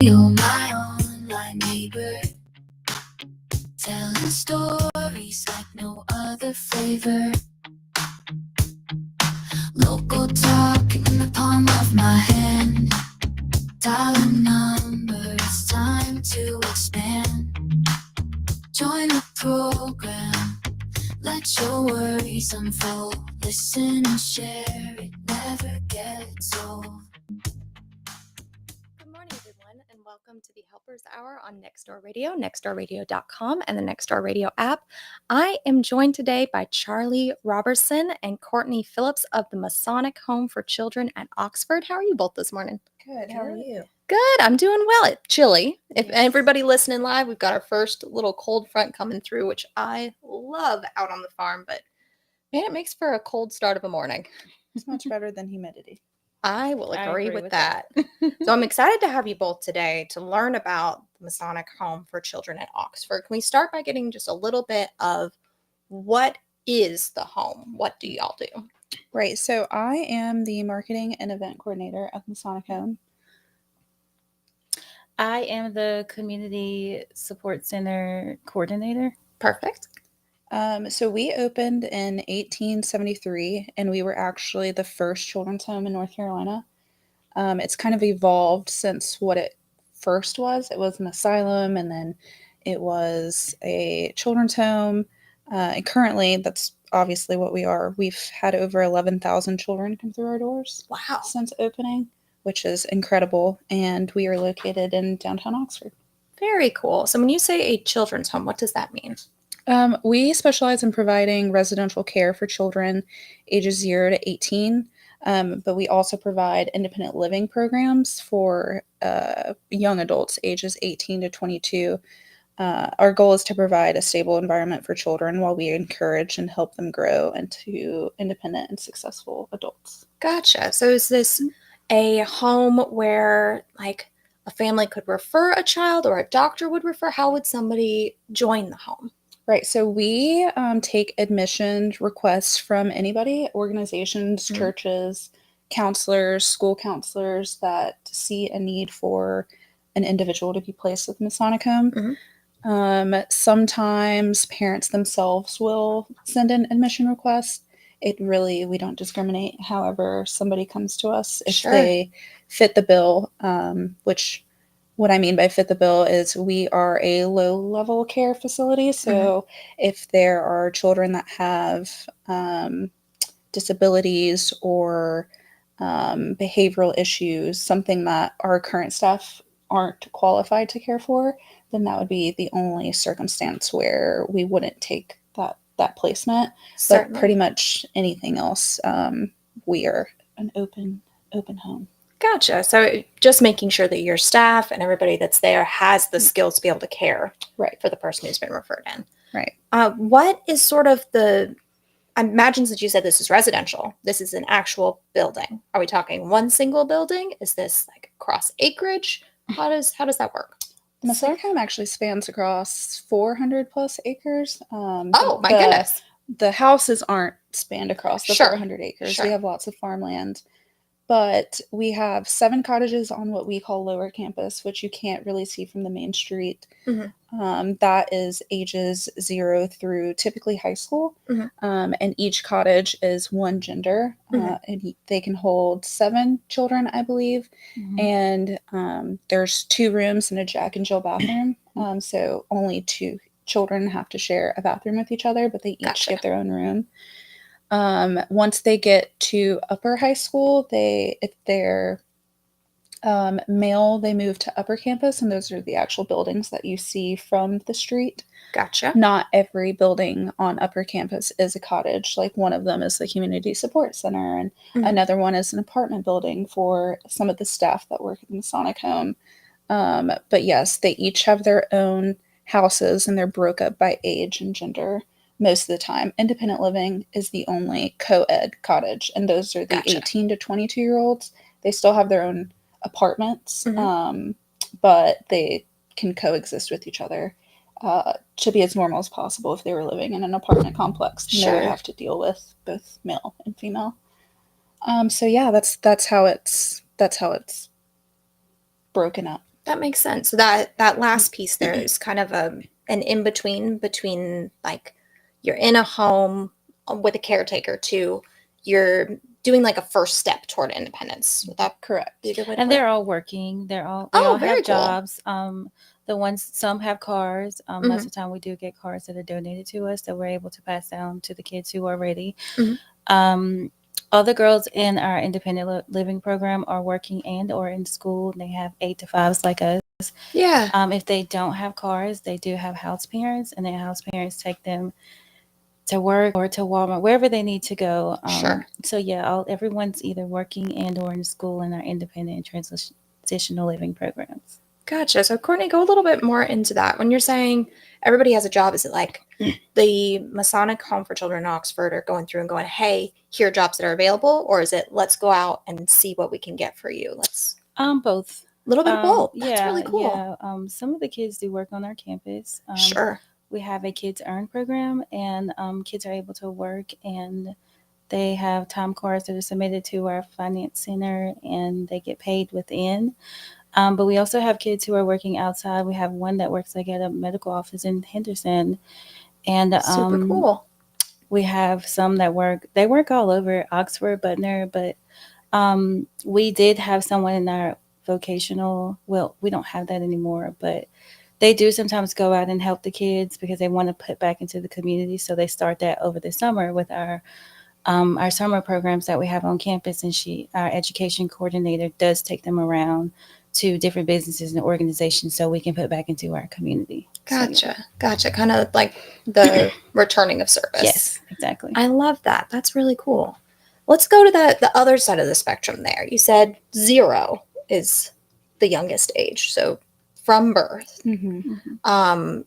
You're my online neighbor, telling stories like no other flavor. Local talk in the palm of my hand. Dial a number, it's time to expand. Join the program, let your worries unfold. Listen and share, it never gets old. Good morning, everyone, and welcome to the Helpers Hour on Nextdoor Radio, nextdoorradio.com, and the Nextdoor Radio app. I am joined today by Charlie Robertson and Courtney Phillips of the Masonic Home for Children at Oxford. How are you both this morning? Good. How are you? Good. I'm doing well. It's chilly. If Yes. everybody listening live, we've got our first little cold front coming through, which I love out on the farm, but man, it makes for a cold start of a morning. It's much better than humidity. I will I agree agree with with that. So I'm excited to have you both today to learn about the Masonic Home for Children at Oxford. Can we start by getting just a little bit of what is the home? What do y'all do? Right. So I am the marketing and event coordinator at Masonic Home. I am the Community Support Center coordinator. Perfect. So we opened in 1873, and we were actually the first children's home in North Carolina. It's kind of evolved since what it first was. It was an asylum, and then it was a children's home. And currently, that's obviously what we are. We've had over 11,000 children come through our doors Wow. since opening, which is incredible. And we are located in downtown Oxford. Very cool. So when you say a children's home, what does that mean? We specialize in providing residential care for children ages 0 to 18, but we also provide independent living programs for young adults ages 18 to 22. Our goal is to provide a stable environment for children while we encourage and help them grow into independent and successful adults. Gotcha. So is this a home where like a family could refer a child or a doctor would refer? How would somebody join the home? Right. So we take admission requests from anybody, organizations, Mhm. churches, counselors, school counselors that see a need for an individual to be placed with Masonic Home. Sometimes parents themselves will send an admission request. We don't discriminate. However, somebody comes to us if Sure. they fit the bill, which what I mean by fit the bill is we are a low-level care facility. So if there are children that have disabilities or behavioral issues, something that our current staff aren't qualified to care for, then that would be the only circumstance where we wouldn't take that placement. Certainly. But pretty much anything else, we are an open home. Gotcha. So just making sure that your staff and everybody that's there has the skills to be able to care Right. for the person who's been referred in. Right. What is sort of I imagine since you said this is residential, this is an actual building. Are we talking one single building? Is this like cross acreage? How does that work? The Masonic Home actually spans across 400 plus acres. Oh my goodness. The houses aren't spanned across the Sure. 400 acres. Sure. We have lots of farmland. But we have 7 cottages on what we call lower campus, which you can't really see from the main street. That is ages 0 through typically high school. And each cottage is one gender. And they can hold 7 children, I believe. And there's 2 rooms and a Jack and Jill bathroom. So only 2 children have to share a bathroom with each other, but they each Gotcha. get their own room. Once they get to upper high school, if they're male, they move to upper campus, and those are the actual buildings that you see from the street. Gotcha. Not every building on upper campus is a cottage. Like one of them is the Community Support Center, and another one is an apartment building for some of the staff that work at the Masonic Home. But yes, they each have their own houses, and they're broke up by age and gender. Most of the time, independent living is the only co-ed cottage, and those are the Gotcha. 18 to 22-year-olds. They still have their own apartments, but they can coexist with each other to be as normal as possible if they were living in an apartment complex. Sure. They would have to deal with both male and female. So yeah, that's how it's broken up. That makes sense. So that last piece there is kind of an in between like you're in a home with a caretaker to you're doing like a first step toward independence. Would that Correct. be a good way to And put it? they're all working. They Oh, all very have cool. jobs. The ones, some have cars. Mm-hmm. Most of the time we do get cars that are donated to us that we're able to pass down to the kids who are ready. Mhm. All the girls in our independent living program are working and or in school. They have 8 to 5s like us. Yeah. If they don't have cars, they do have house parents, and their house parents take them to work or to Walmart, wherever they need to go. Sure. So yeah, everyone's either working and or in school in our independent and transitional living programs. Gotcha. So Courtney, go a little bit more into that. When you're saying everybody has a job, is it like the Masonic Home for Children in Oxford are going through and going, hey, here are jobs that are available? Or is it let's go out and see what we can get for you? Let's Both. a little bit of both. That's Yeah, really cool. yeah. Some of the kids do work on our campus. Sure. We have a Kids Earn program, and kids are able to work, and they have time cards that are submitted to our finance center, and they get paid within. But we also have kids who are working outside. We have one that works like at a medical office in Henderson, and Super cool. we have some that work all over Oxford, Butner, but we did have someone in our vocational, well, we don't have that anymore, but they do sometimes go out and help the kids because they want to put back into the community. So they start that over the summer with our summer programs that we have on campus, and our education coordinator does take them around to different businesses and organizations so we can put back into our community. Gotcha. Kind of like the returning of service. Yes, exactly. I love that. That's really cool. Let's go to the other side of the spectrum there. You said 0 is the youngest age. So from birth. Mm-hmm.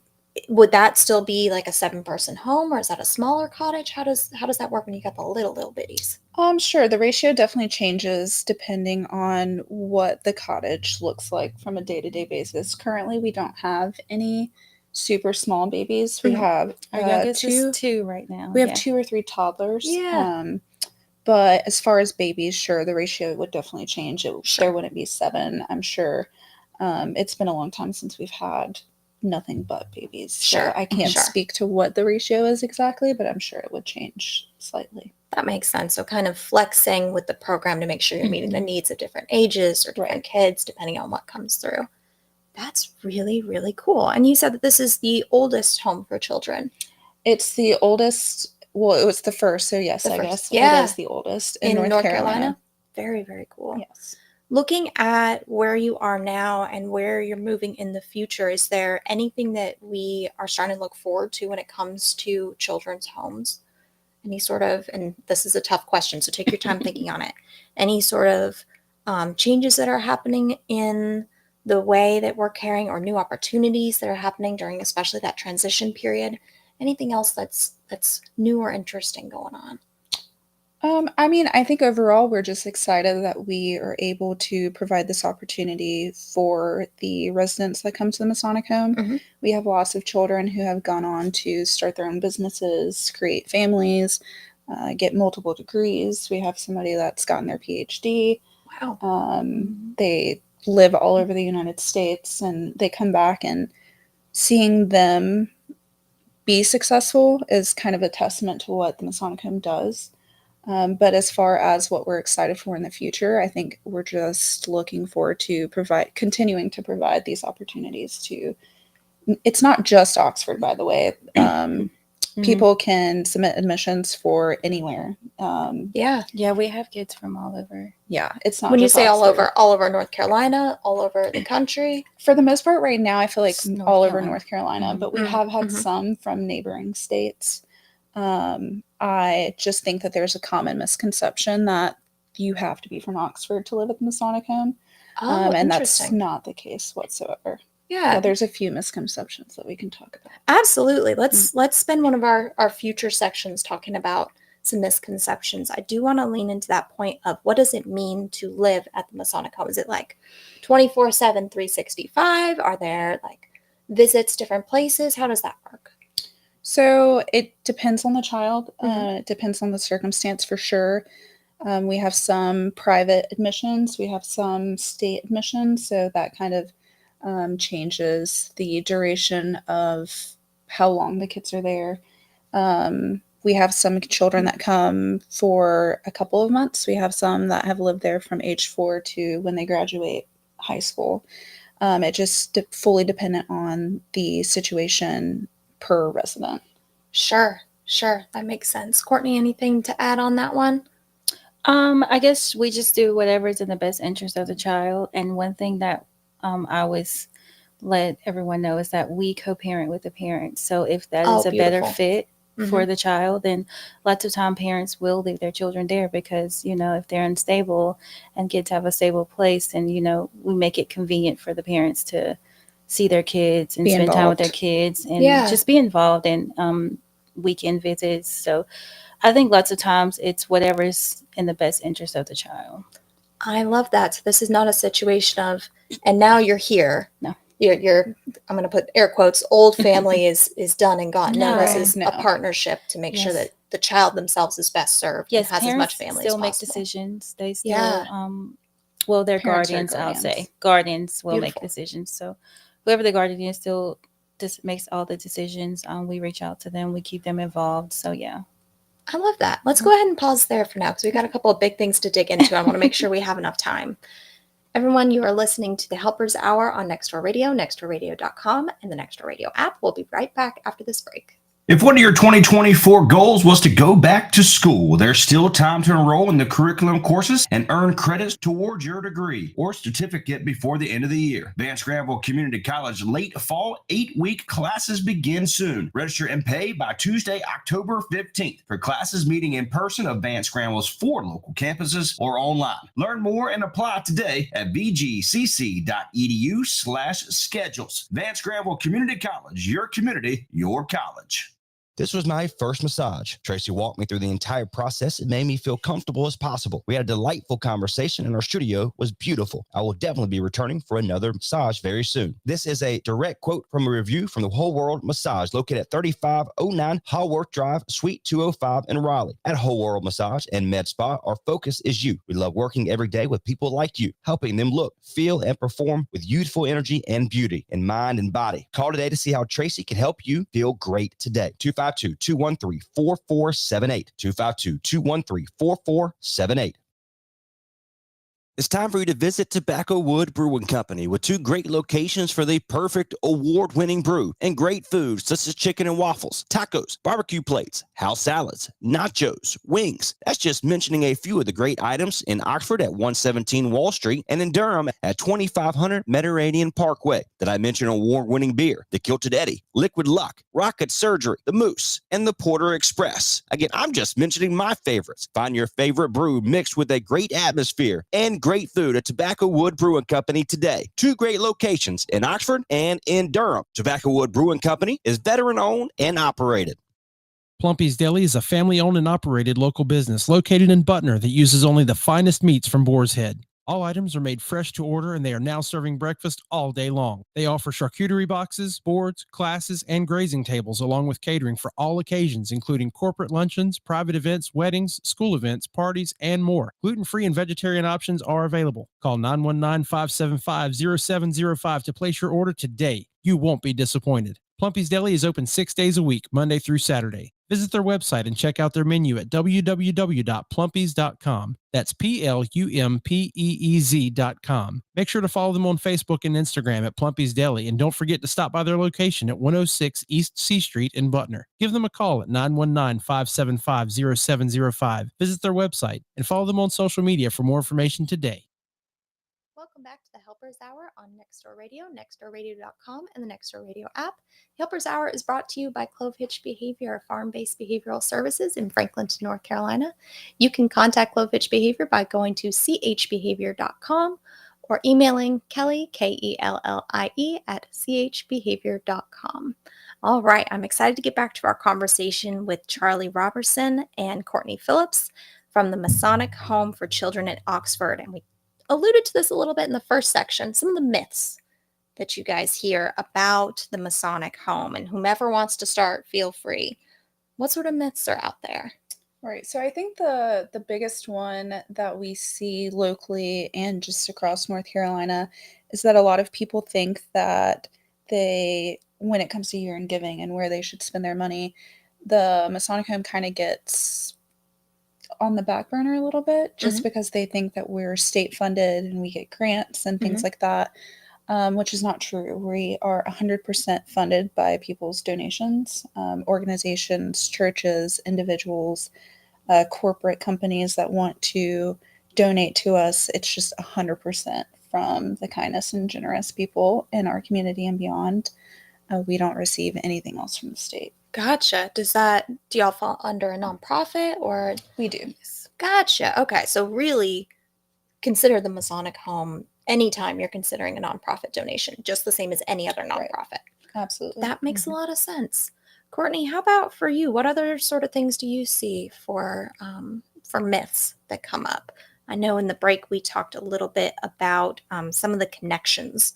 Would that still be like a 7-person home, or is that a smaller cottage? How does that work when you got the little bitties? Sure. The ratio definitely changes depending on what the cottage looks like from a day-to-day basis. Currently, we don't have any super small babies. We Mhm. have Our youngest two. is 2 right now. We have yeah. 2 or 3 toddlers. Yeah. But as far as babies, sure, the ratio would definitely change. Sure. There wouldn't be 7, I'm sure. It's been a long time since we've had nothing but babies. Sure. So I can't Sure. speak to what the ratio is exactly, but I'm sure it would change slightly. That makes sense. So kind of flexing with the program to make sure you're meeting the Mhm. needs of different ages or different Right. kids, depending on what comes through. That's really, really cool. And you said that this is the oldest home for children It's the oldest. Well, it was the first, so yes, The I first, guess yeah. it is the oldest in in North Carolina. Very, very cool. Yes. Looking at where you are now and where you're moving in the future, is there anything that we are starting to look forward to when it comes to children's homes? Any sort of, and this is a tough question, so take your time thinking on it. Any sort of changes that are happening in the way that we're caring, or new opportunities that are happening during especially that transition period? Anything else that's new or interesting going on? I mean, I think overall we're just excited that we are able to provide this opportunity for the residents that come to the Masonic Home. Mhm. We have lots of children who have gone on to start their own businesses, create families, get multiple degrees. We have somebody that's gotten their PhD. Wow. They live all over the United States, and they come back, and seeing them be successful is kind of a testament to what the Masonic Home does. But as far as what we're excited for in the future, I think we're just looking forward to continuing to provide these opportunities to. It's not just Oxford, by the way. People can submit admissions for anywhere. Yeah. Yeah, we have kids from all over. Yeah, it's not. When you just say Oxford. all over North Carolina, all over the country. For the most part, right now, I feel like North all over Carolina. North Carolina, Mhm. but we have had Mhm. some from neighboring states. I just think that there's a common misconception that you have to be from Oxford to live at the Masonic Home. Oh, And that's interesting. not the case whatsoever. Yeah, But there's a few misconceptions that we can talk about. absolutely. Let's spend one of our future sections talking about some misconceptions. I do want to lean into that point of what does it mean to live at the Masonic Home? Is it like 24/7, 365? Are there like visits, different places? How does that work? So it depends on the child. Mhm. It depends on the circumstance for sure. We have some private admissions. We have some state admissions. So that kind of changes the duration of how long the kids are there. We have some children that come for a couple of months. We have some that have lived there from age 4 to when they graduate high school. It just fully dependent on the situation per resident. Sure. That makes sense. Courtney, anything to add on that one? I guess we just do whatever is in the best interest of the child. And one thing that I always let everyone know is that we co-parent with the parents. So if that is a better Beautiful. fit for the child, then lots of time parents will leave their children there because, if they're unstable and kids have a stable place, then, we make it convenient for the parents to see their kids and Be spend time with their involved. kids and Yeah. just be involved in weekend visits. So I think lots of times it's whatever's in the best interest of the child. I love that. So this is not a situation of, and now you're here. No. You're I'm going to put air quotes, old family is done and gone. No, this No. is No. a partnership to make sure Yes. that the child themselves is best served Yes, and has as parents much family still as make possible. decisions. They still, Yeah. well, they're Parents are guardians, I'll guardians. say. Guardians will Beautiful. make decisions. So whoever the guardian is still just makes all the decisions. We reach out to them. We keep them involved. So, yeah. I love that. Let's go ahead and pause there for now because we got a couple of big things to dig into. I want to make sure we have enough time. Everyone, you are listening to the Helpers Hour on Nextdoor Radio, nextdoorradio.com, and the Nextdoor Radio app. We'll be right back after this break. If one of your 2024 goals was to go back to school, there's still time to enroll in the curriculum courses and earn credits towards your degree or certificate before the end of the year. Vance Granville Community College late fall 8-week classes begin soon. Register and pay by Tuesday, October 15th for classes meeting in person of Vance Granville's 4 local campuses or online. Learn more and apply today at vgcc.edu/schedules. Vance Granville Community College, your community, your college. This was my first massage. Tracy walked me through the entire process. It made me feel comfortable as possible. We had a delightful conversation and our studio was beautiful. I will definitely be returning for another massage very soon. This is a direct quote from a review from the Whole World Massage located at 3509 Hallworth Drive, Suite 205 in Raleigh. At Whole World Massage and Med Spa, our focus is you. We love working every day with people like you, helping them look, feel, and perform with youthful energy and beauty in mind and body. Call today to see how Tracy can help you feel great today. 252-213-4478. 252-213-4478. It's time for you to visit Tobacco Wood Brewing Company with 2 great locations for the perfect award-winning brew and great foods such as chicken and waffles, tacos, barbecue plates, house salads, nachos, wings. That's just mentioning a few of the great items in Oxford at 117 Wall Street and in Durham at 2500 Mediterranean Parkway. Did I mention award-winning beer, the Kilted Eddie, Liquid Luck, Rocket Surgery, the Moose, and the Porter Express? Again, I'm just mentioning my favorites. Find your favorite brew mixed with a great atmosphere and great food at Tobacco Wood Brewing Company today. 2 great locations in Oxford and in Durham. Tobacco Wood Brewing Company is veteran-owned and operated. Plumpy's Deli is a family-owned and operated local business located in Butner that uses only the finest meats from Boar's Head. All items are made fresh to order, and they are now serving breakfast all day long. They offer charcuterie boxes, boards, classes, and grazing tables, along with catering for all occasions, including corporate luncheons, private events, weddings, school events, parties, and more. Gluten-free and vegetarian options are available. Call 919-575-0705 to place your order today. You won't be disappointed. Plumpy's Deli is open 6 days a week, Monday through Saturday. Visit their website and check out their menu at www.plumpies.com. That's PLUMPEEZ.com. Make sure to follow them on Facebook and Instagram at Plumpy's Deli, and don't forget to stop by their location at 106 East C Street in Butner. Give them a call at 919-575-0705. Visit their website and follow them on social media for more information today. Welcome back to the Helpers Hour on Nextdoor Radio, nextdoorradio.com, and the Nextdoor Radio app. Helpers Hour is brought to you by Clove Hitch Behavior, a farm-based behavioral services in Franklin, North Carolina. You can contact Clove Hitch Behavior by going to chbehavior.com or emailing Kellie, Kellie, at chbehavior.com. All right, I'm excited to get back to our conversation with Charlie Robertson and Courtney Phillips from the Masonic Home for Children at Oxford, and we alluded to this a little bit in the first section, some of the myths that you guys hear about the Masonic home, and whomever wants to start, feel free. What sort of myths are out there? Right. So I think the biggest one that we see locally and just across North Carolina is that a lot of people think that when it comes to year end giving and where they should spend their money, the Masonic Home kind of gets on the back burner a little bit just because they think that we're state funded and we get grants and things like that, which is not true. We are 100% funded by people's donations, organizations, churches, individuals, corporate companies that want to donate to us. It's just 100% from the kindness and generous people in our community and beyond. We don't receive anything else from the state. Gotcha. Do y'all fall under a nonprofit or? We do. Gotcha. Okay. So really consider the Masonic Home anytime you're considering a nonprofit donation, just the same as any other nonprofit. Absolutely. That makes a lot of sense. Courtney, how about for you? What other sort of things do you see for myths that come up? I know in the break we talked a little bit about some of the connections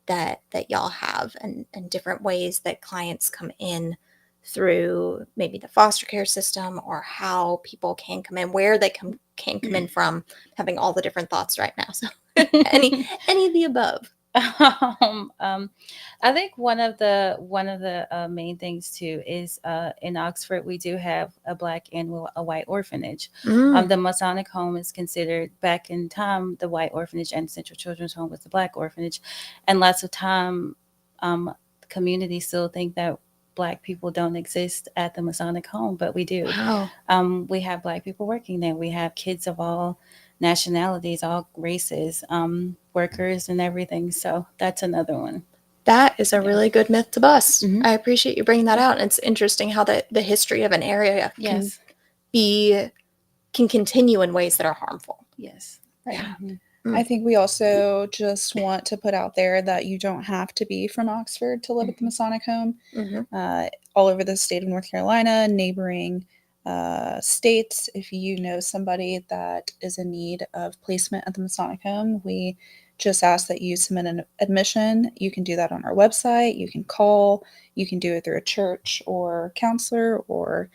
that y'all have and different ways that clients come in through maybe the foster care system, or how people can come in, where they can come in from. Having all the different thoughts right now. So any of the above. I think one of the main things too is in Oxford we do have a black and a white orphanage. The Masonic Home is considered, back in time, the white orphanage, and Central Children's Home was the black orphanage, and lots of time communities still think that Black people don't exist at the Masonic Home, but we do. Wow. We have Black people working there. We have kids of all nationalities, all races, workers and everything. So that's another one. That is a really good myth to bust. Mhm. I appreciate you bringing that out. And it's interesting how the history of an area Yes. can continue in ways that are harmful. Yes. Right. Yeah. I think we also just want to put out there that you don't have to be from Oxford to live at the Masonic Home. All over the state of North Carolina, neighboring states, if you know somebody that is in need of placement at the Masonic Home, we just ask that you submit an admission. You can do that on our website. You can call. You can do it through a church or counselor or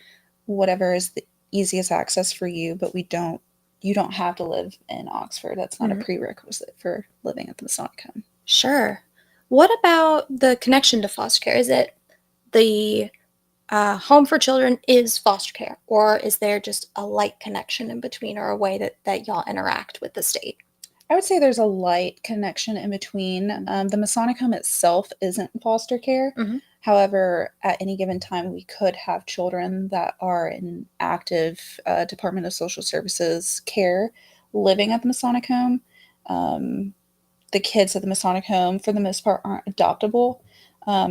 whatever is the easiest access for you. But you don't have to live in Oxford. That's not a prerequisite for living at the Masonic Home. Sure. What about the connection to foster care? Is it the home for children is foster care, or is there just a light connection in between, or a way that y'all interact with the state? I would say there's a light connection in between. The Masonic Home itself isn't foster care. However, at any given time, we could have children that are in active Department of Social Services care living at the Masonic Home. The kids at the Masonic Home, for the most part, aren't adoptable.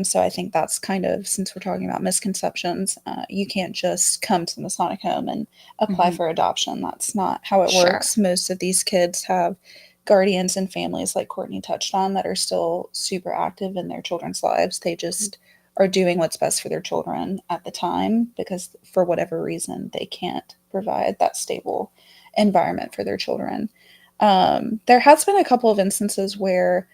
So I think that's kind of, since we're talking about misconceptions, you can't just come to the Masonic Home and apply for adoption. That's not how it works. Most of these kids have guardians and families, like Courtney touched on, that are still super active in their children's lives. They just are doing what's best for their children at the time, because for whatever reason, they can't provide that stable environment for their children. There has been a couple of instances where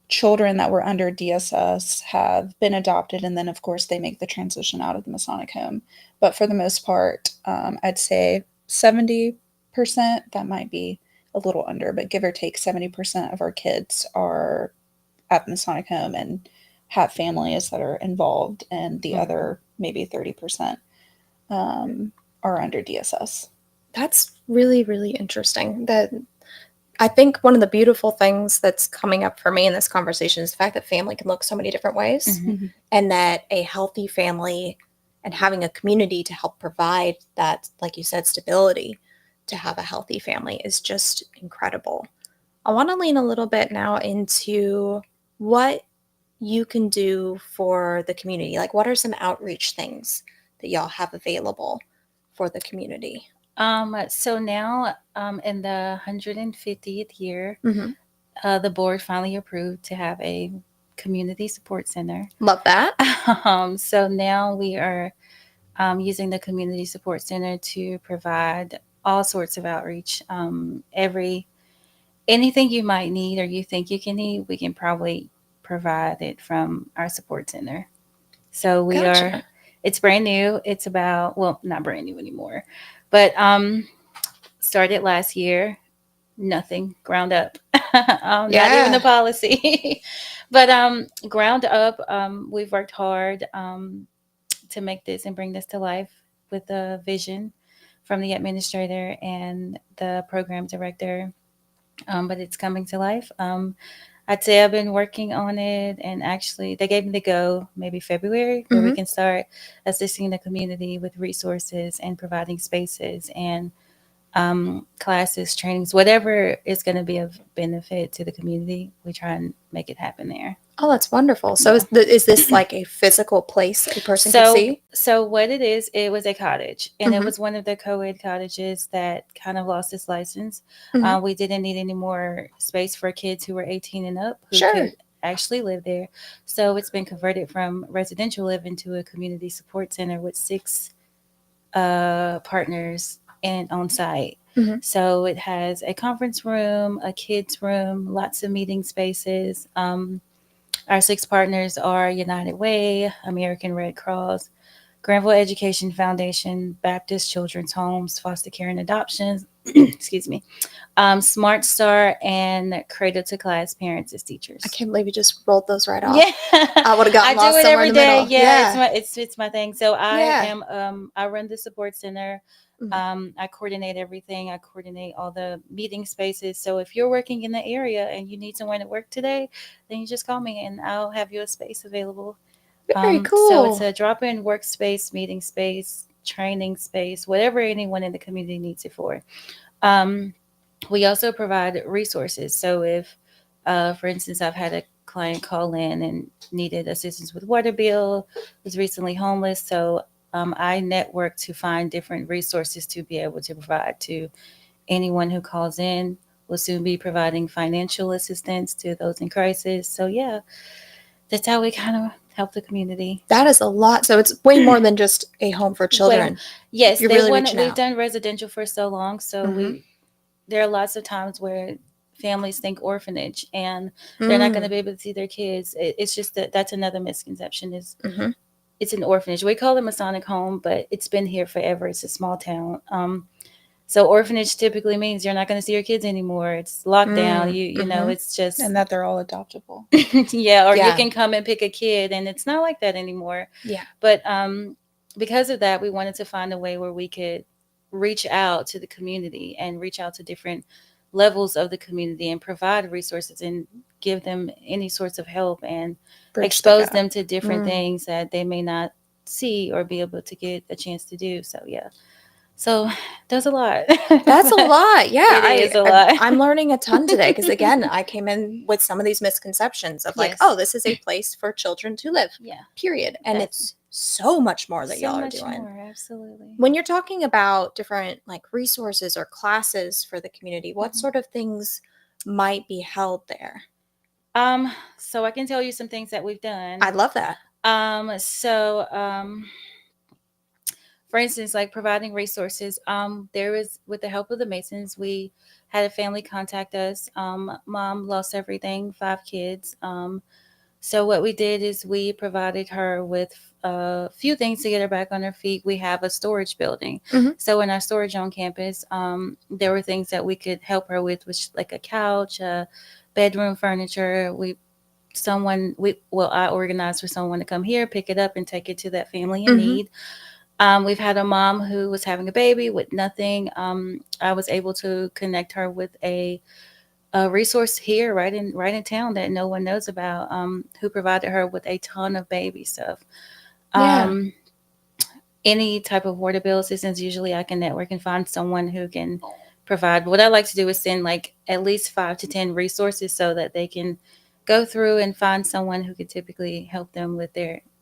children that were under DSS have been adopted, and then of course they make the transition out of the Masonic Home. But for the most part, I'd say 70%, that might be a little under, but give or take 70% of our kids are at the Masonic Home and have families that are involved, and the other maybe 30% are under DSS. That's really, really interesting. That I think one of the beautiful things that's coming up for me in this conversation is the fact that family can look so many different ways, and that a healthy family and having a community to help provide that, like you said, stability to have a healthy family is just incredible. I want to lean a little bit now into what you can do for the community. Like, what are some outreach things that y'all have available for the community? So now, in the 150th year, the board finally approved to have a community support center. Love that. So now we are using the community support center to provide all sorts of outreach. Anything you might need or you think you can need, we can probably provide it from our support center. So we are, it's brand new. It's about, well, not brand new anymore, but started last year, nothing, ground up. Not even the policy. But ground up, we've worked hard to make this and bring this to life with a vision from the administrator and the program director. But it's coming to life. I'd say I've been working on it, and actually, they gave me the go maybe February, where we can start assisting the community with resources and providing spaces and classes, trainings, whatever is going to be of benefit to the community. We try and make it happen there. Oh, that's wonderful. So is this like a physical place a person can see? So what it is, it was a cottage, and it was one of the co-ed cottages that kind of lost its license. We didn't need any more space for kids who were 18 and up who could actually live there. So it's been converted from residential living to a community support center with 6 partners and on site. So it has a conference room, a kids room, lots of meeting spaces. Our 6 partners are United Way, American Red Cross, Granville Education Foundation, Baptist Children's Homes, Foster Care and Adoptions, excuse me, Smart Star, and Cradle to Class Parents as Teachers. I can't believe you just rolled those right off. Yeah, I would have gotten lost I do it somewhere every in the day. middle. Yeah, it's my thing. So I am I run the support center. I coordinate everything. I coordinate all the meeting spaces. So if you're working in the area and you need someone to work today, then you just call me and I'll have you a space available. Very cool. So it's a drop-in workspace, meeting space, training space, whatever anyone in the community needs it for. We also provide resources. So if, for instance, I've had a client call in and needed assistance with water bill, was recently homeless. So I network to find different resources to be able to provide to anyone who calls in. We'll soon be providing financial assistance to those in crisis. So yeah, that's how we kind of help the community. That is a lot. So it's way more than just a home for children. Yes, You're really reaching we've out. done residential for so long. So there are lots of times where families think orphanage and they're not going to be able to see their kids. It's just that's another misconception is it's an orphanage. We call it Masonic home, but it's been here forever. It's a small town. So orphanage typically means you're not going to see your kids anymore. It's locked down. You know, it's just. And that they're all adoptable. Yeah, or you can come and pick a kid, and it's not like that anymore. Yeah. But because of that, we wanted to find a way where we could reach out to the community and reach out to different levels of the community and provide resources and give them any sorts of help and expose them to different things that they may not see or be able to get a chance to do. So yeah. So that's a lot. That's a lot. Yeah. It is a lot. I'm learning a ton today because, again, I came in with some of these misconceptions of like, oh, this is a place for children to live. Yeah. Period. And it's so much more that y'all are doing. More, absolutely. When you're talking about different like resources or classes for the community, what sort of things might be held there? So I can tell you some things that we've done. I love that. For instance, like providing resources, there was, with the help of the Masons, we had a family contact us. Mom lost everything, 5 kids. So what we did is we provided her with a few things to get her back on her feet. We have a storage building. So in our storage on campus, there were things that we could help her with, which like a couch, bedroom furniture. I organized for someone to come here, pick it up, and take it to that family in need. We've had a mom who was having a baby with nothing. I was able to connect her with a resource here right in town that no one knows about, who provided her with a ton of baby stuff. Any type of water bill assistance, usually I can network and find someone who can provide. What I like to do is send like at least 5 to 10 resources so that they can go through and find someone who could typically help them with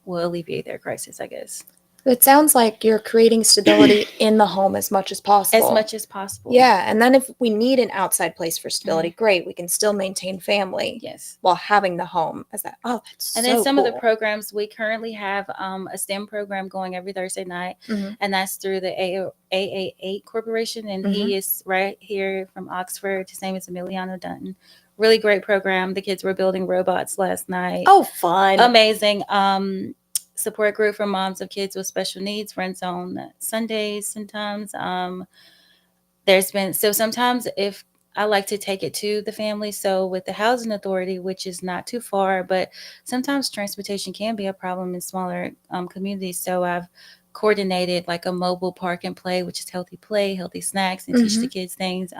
alleviate their crisis, I guess. It sounds like you're creating stability in the home as much as possible. As much as possible. Yeah. And then if we need an outside place for stability, great. We can still maintain family. Yes. While having the home as that. Oh, that's and so then some cool. of the programs, we currently have a STEM program going every Thursday night. And that's through the AA8 Corporation. And he is right here from Oxford. His name is Emiliano Dunton. Really great program. The kids were building robots last night. Oh, fun. Amazing. Support group for moms of kids with special needs runs on Sundays sometimes. Sometimes if I like to take it to the family. So with the housing authority, which is not too far, but sometimes transportation can be a problem in smaller communities. So I've coordinated like a mobile park and play, which is healthy play, healthy snacks, and teach the kids things.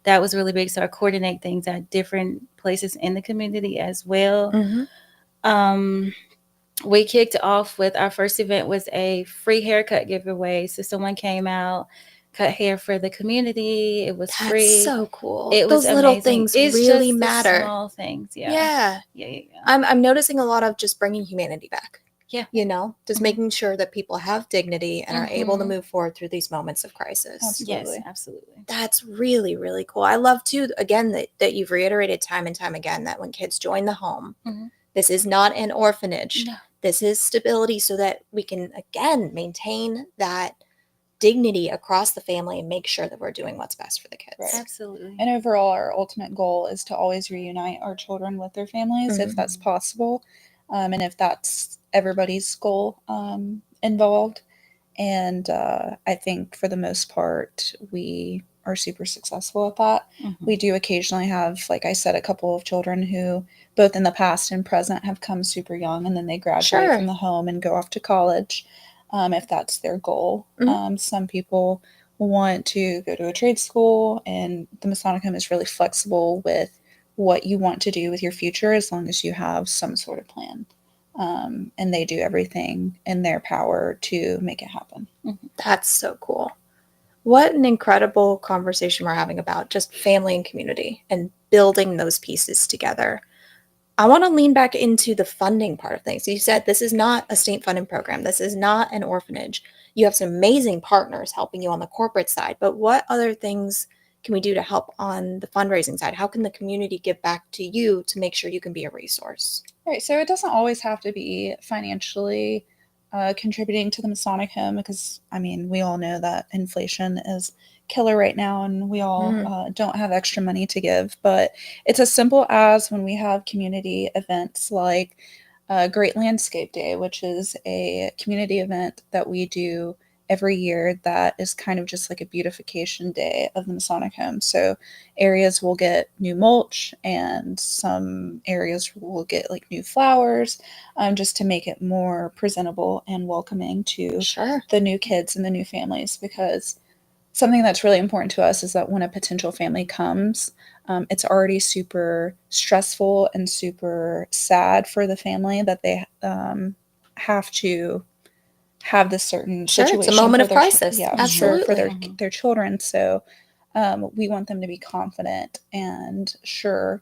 That was really big. So I coordinate things at different places in the community as well. Um, we kicked off with our first event was a free haircut giveaway. So someone came out, cut hair for the community. It was That's free. so cool. It was Those little amazing. things It's really just the matter. small things. Yeah. Yeah. Yeah. I'm noticing a lot of just bringing humanity back. Yeah. You know, just Mhm. making sure that people have dignity and are able to Mhm. move forward through these moments of crisis. Absolutely. Yes, absolutely. That's really, really cool. I love too, again, that you've reiterated time and time again that when kids join the home, Mhm. this is not an orphanage. No. This is stability so that we can, again, maintain that dignity across the family and make sure that we're doing what's best for the kids. Right. Absolutely. And overall, our ultimate goal is to always reunite our children with their families if that's possible, and if that's everybody's goal involved. And I think for the most part, we are super successful at that. We do occasionally have, like I said, a couple of children who, both in the past and present, have come super young and then they graduate from the home and go off to college if that's their goal. Some people want to go to a trade school, and the Masonic Home is really flexible with what you want to do with your future as long as you have some sort of plan. And they do everything in their power to make it happen. That's so cool. What an incredible conversation we're having about just family and community and building those pieces together. I want to lean back into the funding part of things. You said this is not a state funded program. This is not an orphanage. You have some amazing partners helping you on the corporate side, but what other things can we do to help on the fundraising side? How can the community give back to you to make sure you can be a resource? Right. So it doesn't always have to be financially contributing to the Masonic Home because, I mean, we all know that inflation is killer right now and we all don't have extra money to give. But it's as simple as when we have community events like Great Landscape Day, which is a community event that we do every year that is kind of just like a beautification day of the Masonic Home. So areas will get new mulch and some areas will get like new flowers just to make it more presentable and welcoming to the new kids and the new families, because something that's really important to us is that when a potential family comes, it's already super stressful and super sad for the family that they have to have this certain situation. It's a moment of crisis. Yeah, Absolutely. for their children. So we want them to be confident and sure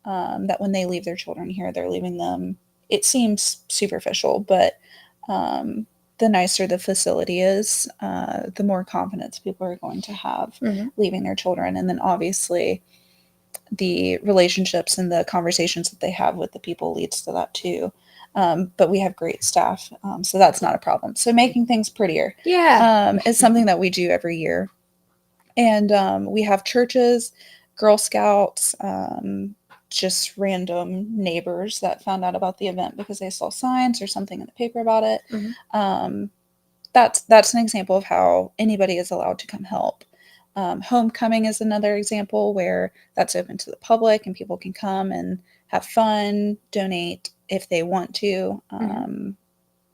that when they leave their children here, they're leaving them. It seems superficial, but the nicer the facility is, the more confidence people are going to have leaving their children. And then obviously the relationships and the conversations that they have with the people leads to that too. But we have great staff, so that's not a problem. So making things prettier is something that we do every year. And we have churches, Girl Scouts, just random neighbors that found out about the event because they saw signs or something in the paper about it. That's an example of how anybody is allowed to come help. Homecoming is another example where that's open to the public and people can come and have fun, donate if they want to.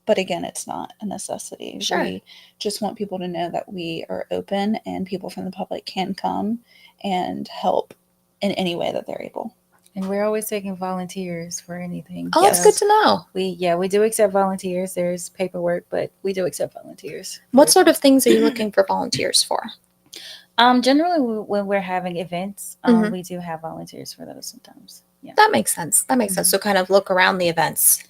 But again, it's not a necessity. We just want people to know that we are open and people from the public can come and help in any way that they're able. And we're always taking volunteers for anything. Oh, that's good to know. We do accept volunteers. There's paperwork, but we do accept volunteers. What sort of things are you looking for volunteers for? Generally, when we're having events, we do have volunteers for those sometimes. Yeah, that makes sense. So kind of look around the events.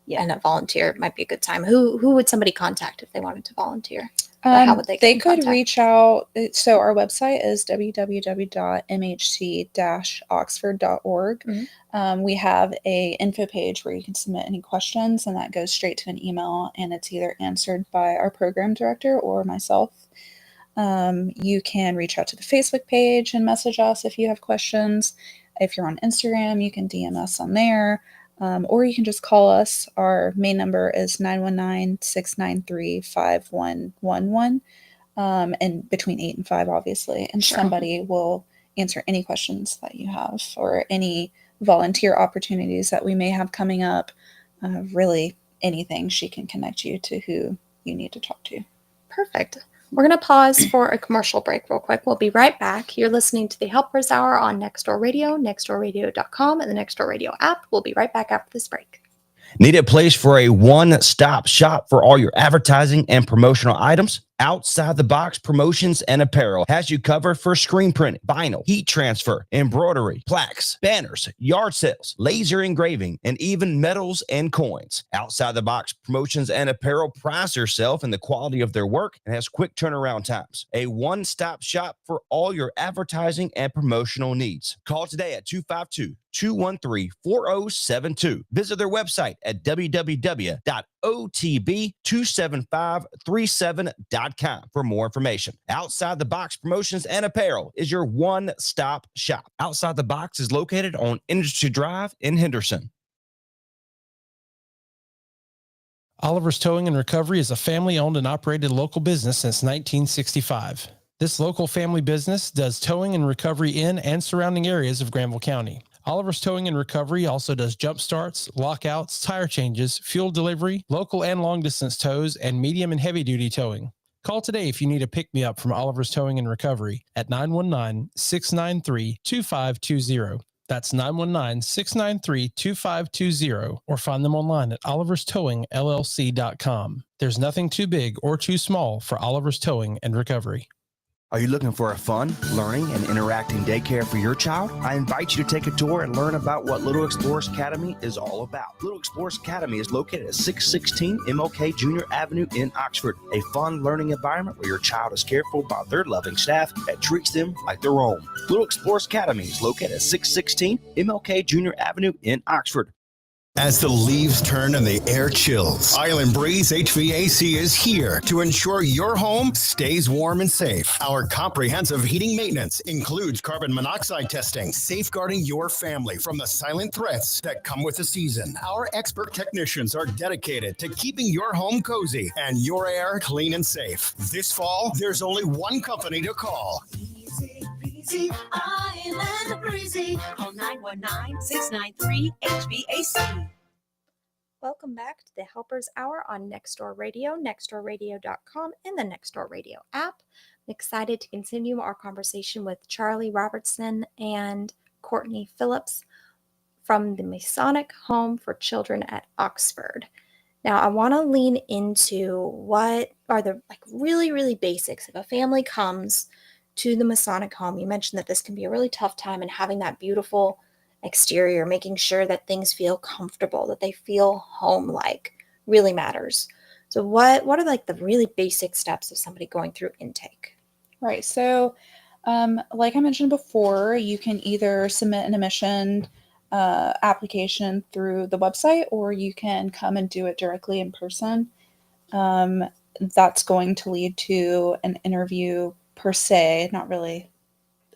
Yeah, and a volunteer might be a good time. Who would somebody contact if they wanted to volunteer? How would they get in could contact? reach out. So our website is www.mhc-oxford.org. We have a info page where you can submit any questions, and that goes straight to an email, and it's either answered by our program director or myself. You can reach out to the Facebook page and message us if you have questions. If you're on Instagram, you can DM us on there. Or you can just call us. Our main number is 919-693-5111, and between 8 and 5, obviously. And somebody will answer any questions that you have or any volunteer opportunities that we may have coming up. Really anything, she can connect you to who you need to talk to. Perfect. We're going to pause for a commercial break real quick. We'll be right back. You're listening to the Helpers Hour on Nextdoor Radio, nextdoorradio.com, and the Nextdoor Radio app. We'll be right back after this break. Need a place for a one-stop shop for all your advertising and promotional items? Outside the Box Promotions and Apparel has you covered for screen print, vinyl, heat transfer, embroidery, plaques, banners, yard sales, laser engraving, and even medals and coins. Outside the Box Promotions and Apparel prides themselves in the quality of their work and has quick turnaround times. A one-stop shop for all your advertising and promotional needs. Call today at 252-213-4072. Visit their website at www.otb27537.com for more information. Outside the Box Promotions and Apparel is your one-stop shop. Outside the Box is located on Industry Drive in Henderson. Oliver's Towing and Recovery is a family-owned and operated local business since 1965. This local family business does towing and recovery in and surrounding areas of Granville County. Oliver's Towing and Recovery also does jump starts, lockouts, tire changes, fuel delivery, local and long-distance tows, and medium and heavy-duty towing. Call today if you need a pick-me-up from Oliver's Towing and Recovery at 919-693-2520. That's 919-693-2520, or find them online at oliverstowingllc.com. There's nothing too big or too small for Oliver's Towing and Recovery. Are you looking for a fun, learning, and interacting daycare for your child? I invite you to take a tour and learn about what Little Explorers Academy is all about. Little Explorers Academy is located at 616 MLK Junior Avenue in Oxford, a fun learning environment where your child is cared for by their loving staff that treats them like their own. Little Explorers Academy is located at 616 MLK Junior Avenue in Oxford. As the leaves turn and the air chills, Island Breeze HVAC is here to ensure your home stays warm and safe. Our comprehensive heating maintenance includes carbon monoxide testing, safeguarding your family from the silent threats that come with the season. Our expert technicians are dedicated to keeping your home cozy and your air clean and safe. This fall, there's only one company to call. Breezy, Island Breezy. Call 919-693-HVAC. Welcome back to the Helpers Hour on Nextdoor Radio, nextdoorradio.com, and the Nextdoor Radio app. I'm excited to continue our conversation with Charlie Robertson and Courtney Phillips from the Masonic Home for Children at Oxford. Now, I want to lean into what are the really, really basics. If a family comes to the Masonic home, you mentioned that this can be a really tough time, and having that beautiful exterior, making sure that things feel comfortable, that they feel home-like, really matters. So what are the really basic steps of somebody going through intake? Right. So like I mentioned before, you can either submit an admission application through the website, or you can come and do it directly in person. That's going to lead to an interview per se, not really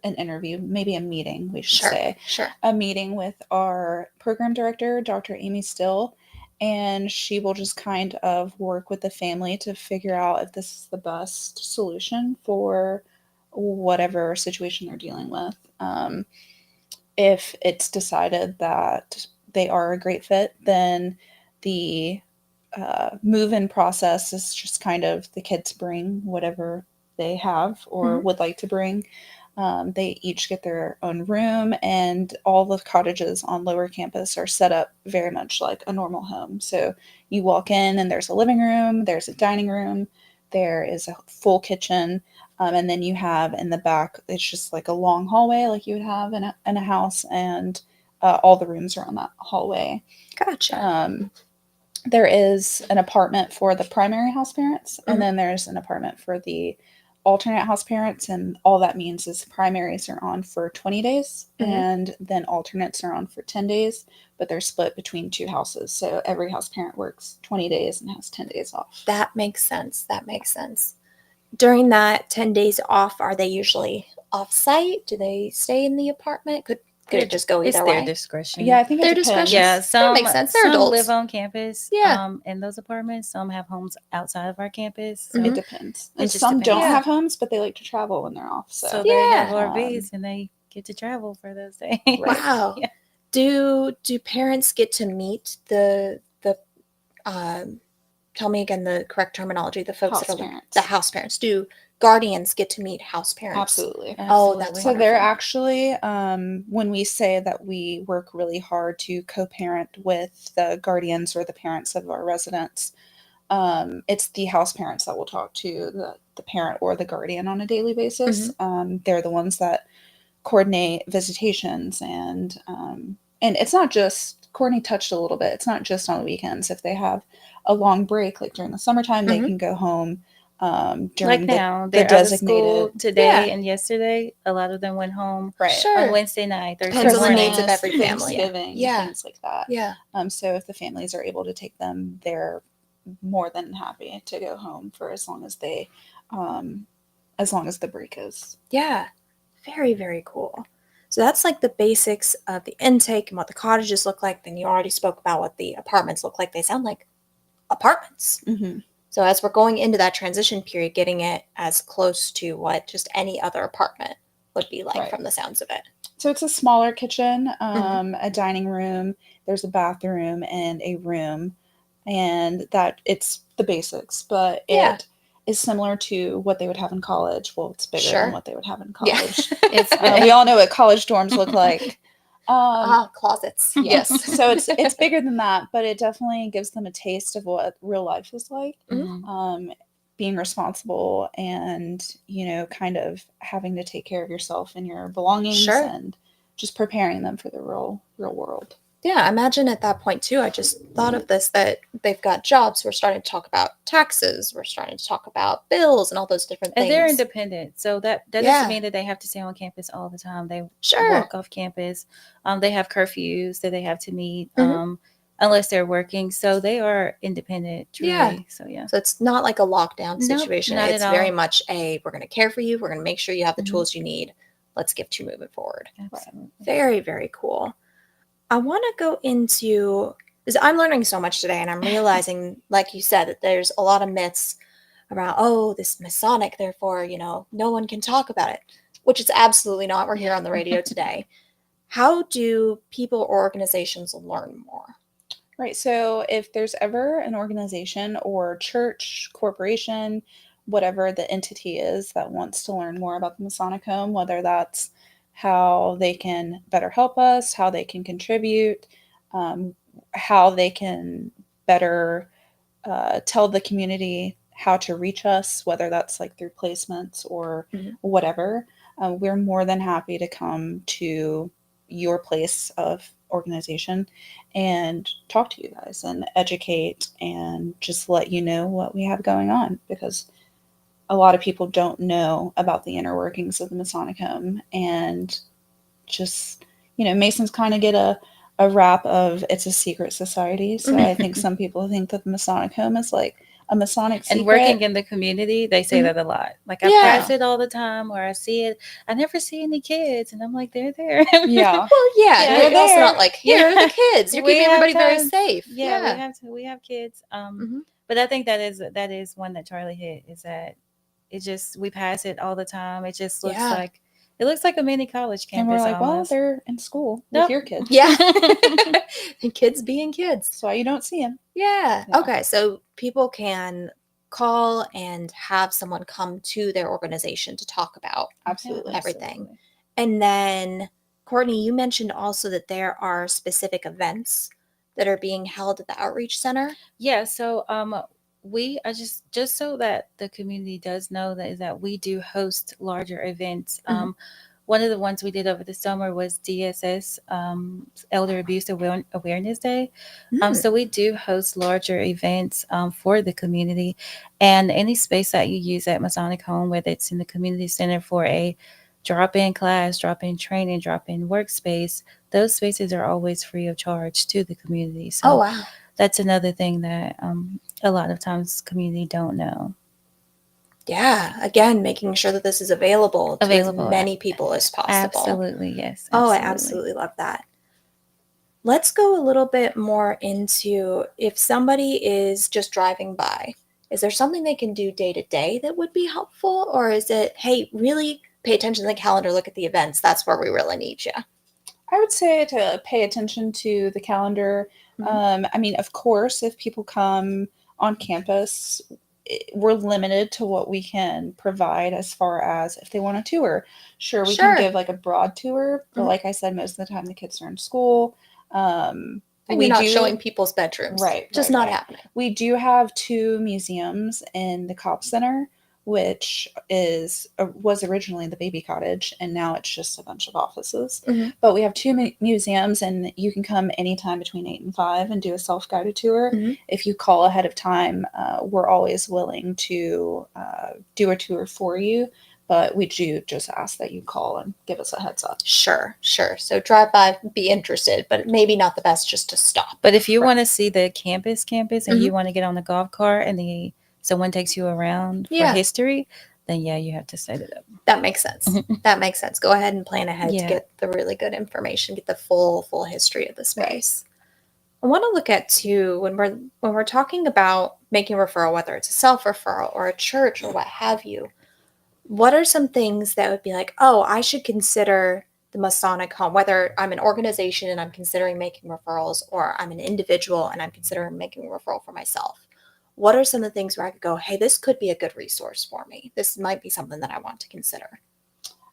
an interview, maybe a meeting, we should say. Sure. A meeting with our program director, Dr. Amy Still, and she will just kind of work with the family to figure out if this is the best solution for whatever situation they're dealing with. If it's decided that they are a great fit, then the move-in process is just kind of the kids bring whatever they have or would like to bring. They each get their own room, and all the cottages on Lower Campus are set up very much like a normal home. So you walk in and there's a living room, there's a dining room, there is a full kitchen, and then you have in the back, it's just like a long hallway like you would have in a house, and all the rooms are on that hallway. Gotcha. There is an apartment for the primary house parents, and then there's an apartment for the alternate house parents, and all that means is primaries are on for 20 days and then alternates are on for 10 days, but they're split between two houses. So every house parent works 20 days and has 10 days off. That makes sense. During that 10 days off, are they usually off-site? Do they stay in the apartment? Could it just go either It's way? their discretion. Yeah, I think Their it depends. discretion. Yeah, some makes sense. They're some adults. live on campus. Yeah. In those apartments, some have homes outside of our campus. So, It depends. It And just some don't depends. have homes, but they like to travel when they're off. So, so they have Yeah. RVs and they get to travel for those days. Wow. Yeah. Do parents get to meet the tell me again the correct terminology, the folks that House are like parents. the house parents? Do guardians get to meet house parents? Absolutely. Oh, that's So they're wonderful. actually, when we say that we work really hard to co-parent with the guardians or the parents of our residents, it's the house parents that will talk to the parent or the guardian on a daily basis. They're the ones that coordinate visitations and it's not just Courtney touched a little bit. It's not just on the weekends. If they have a long break, like during the summertime, they can go home during Like now, the they're out of school designated. today Yeah. and yesterday. A lot of them went home Right. Sure. on Wednesday night, Thursday Depends on the morning. needs of every family. Thanksgiving, Yeah. things like that. Yeah. So if the families are able to take them, they're more than happy to go home for as long as the break is. Yeah. Very, very cool. So that's like the basics of the intake and what the cottages look like. Then you already spoke about what the apartments look like. They sound like apartments. Mm-hmm. So as we're going into that transition period, getting it as close to what just any other apartment would be like Right. from the sounds of it. So it's a smaller kitchen, a dining room, there's a bathroom and a room, and that it's the basics, but Yeah. it is similar to what they would have in college. Well, it's bigger Sure. than what they would have in Yeah. college. It's We all know what college dorms look like. Closets. Yes. Yes. So it's bigger than that, but it definitely gives them a taste of what real life is like. Being responsible and, kind of having to take care of yourself and your belongings Sure. and just preparing them for the real world. Yeah, imagine at that point too. I just thought of this, that they've got jobs. We're starting to talk about taxes. We're starting to talk about bills and all those different And things. they're independent, so that Yeah. doesn't mean that they have to stay on campus all the time. They Sure. walk off campus. They have curfews that they have to meet, Mhm. unless they're working. So they are independent, truly. Yeah. So yeah. So it's not like a lockdown Nope, situation. not It's at very all. much we're going to care for you. We're going to make sure you have the Mhm. tools you need. Let's get you moving forward. Absolutely. Very, very cool. I want to go into, because I'm learning so much today, and I'm realizing, like you said, that there's a lot of myths around, oh, this Masonic, therefore, no one can talk about it, which it's absolutely not. We're here on the radio today. How do people or organizations learn more? Right. So if there's ever an organization or church, corporation, whatever the entity is that wants to learn more about the Masonic Home, whether that's how they can better help us, how they can contribute, how they can better tell the community how to reach us, whether that's like through placements or whatever, we're more than happy to come to your place of organization and talk to you guys and educate and just let you know what we have going on, because a lot of people don't know about the inner workings of the Masonic Home, and just, Masons kind of get a rap of it's a secret society. So I think some people think that the Masonic Home is like a Masonic secret. And working in the community, they say that a lot. Like I Yeah. pass it all the time, or I see it. I never see any kids, and I'm like, they're there. Yeah. Well, yeah, Yeah, you're they're also there. not like, here are the kids. You're We keeping have everybody very tons. safe. Yeah, we have kids. Mhm. But I think that is one that Charlie hit, is that we pass it all the time. It just looks Yeah. like a mini college campus. And we're like, well, almost. they're in school Nope. with your kids. Yeah. And kids being kids. That's why you don't see them. Yeah. Yeah. Okay. So people can call and have someone come to their organization to talk about Absolutely. everything. Absolutely. And then, Courtney, you mentioned also that there are specific events that are being held at the outreach center. Yeah, so we are just so that the community does know that we do host larger events. One of the ones we did over the summer was DSS, Elder Abuse Awareness Day. So we do host larger events for the community, and any space that you use at Masonic Home, whether it's in the community center for a drop-in class, drop-in training, drop-in workspace, those spaces are always free of charge to the community. So Oh, wow. that's another thing that a lot of times community don't know. Yeah. Again, making sure that this is available to as many people as possible. Absolutely, yes. Oh, I absolutely love that. Let's go a little bit more into, if somebody is just driving by, is there something they can do day to day that would be helpful? Or is it, hey, really, pay attention to the calendar, look at the events, that's where we really need you. I would say to pay attention to the calendar. I mean, of course, if people come on campus, we're limited to what we can provide as far as if they want a tour. Sure, we Sure. can give like a broad tour, but Mhm. like I said, most of the time the kids are in school. And you're not showing people's bedrooms. Right, Just right, not right. happening. We do have 2 museums in the Cobb Center, which was originally the baby cottage, and now it's just a bunch of offices. Mhm. But we have 2 museums, and you can come anytime between 8 and 5 and do a self-guided tour. Mhm. If you call ahead of time, we're always willing to do a tour for you. But we do just ask that you call and give us a heads up. Sure. So drive by, be interested, but maybe not the best just to stop. But if you Right. want to see the campus, and you want to get on the golf cart and someone takes you around for Yeah. history, then yeah, you have to set it up. That makes sense. That makes sense. Go ahead and plan ahead to Yeah. get the really good information, get the full history of the space. I want to look at too when we're talking about making a referral, whether it's a self-referral or a church or what have you. What are some things that would be like, oh, I should consider the Masonic home, whether I'm an organization and I'm considering making referrals, or I'm an individual and I'm considering making a referral for myself? What are some of the things where I could go, hey, this could be a good resource for me. This might be something that I want to consider.